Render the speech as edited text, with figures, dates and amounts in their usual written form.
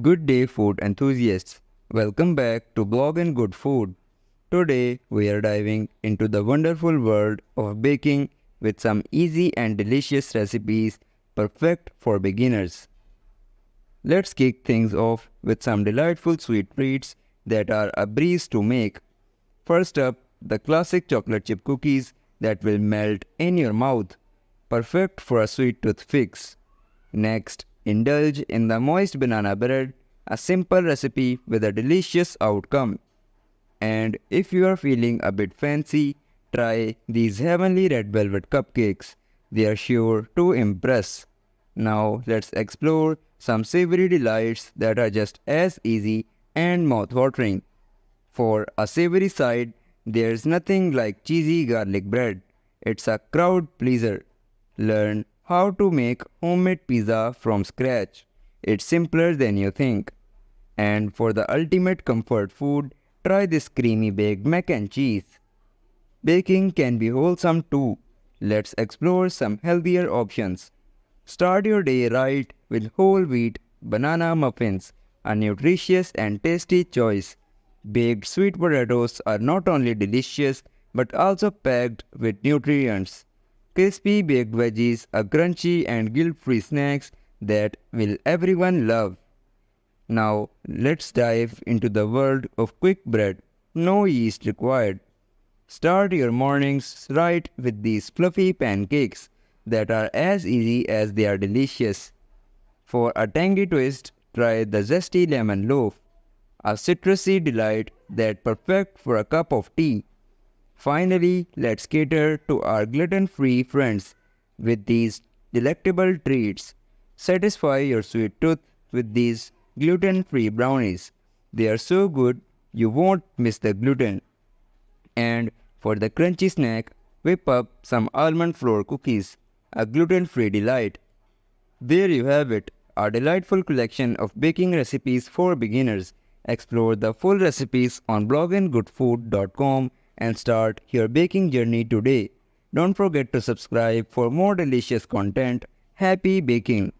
Good day, food enthusiasts. Welcome back to Blog and Good Food. Today, we are diving into the wonderful world of baking with some easy and delicious recipes perfect for beginners. Let's kick things off with some delightful sweet treats that are a breeze to make. First up, the classic chocolate chip cookies that will melt in your mouth, perfect for a sweet tooth fix. Next, indulge in the moist banana bread, a simple recipe with a delicious outcome. And if you are feeling a bit fancy, try these heavenly red velvet cupcakes. They are sure to impress. Now let's explore some savory delights that are just as easy and mouth-watering. For a savory side, there's nothing like cheesy garlic bread. It's a crowd pleaser. Learn how to make homemade pizza from scratch. It's simpler than you think. And for the ultimate comfort food, try this creamy baked mac and cheese. Baking can be wholesome too. Let's explore some healthier options. Start your day right with whole wheat banana muffins, a nutritious and tasty choice. Baked sweet potatoes are not only delicious but also packed with nutrients. Crispy baked veggies are crunchy and guilt-free snacks that will everyone love. Now let's dive into the world of quick bread. No yeast required. Start your mornings right with these fluffy pancakes that are as easy as they are delicious. For a tangy twist, try the zesty lemon loaf, a citrusy delight that perfect for a cup of tea. Finally, let's cater to our gluten-free friends with these delectable treats. Satisfy your sweet tooth with these gluten-free brownies. They are so good you won't miss the gluten. And for the crunchy snack, whip up some almond flour cookies, a gluten-free delight. There you have it, a delightful collection of baking recipes for beginners. Explore the full recipes on blogandgoodfood.com and start your baking journey today. Don't forget to subscribe for more delicious content. Happy baking!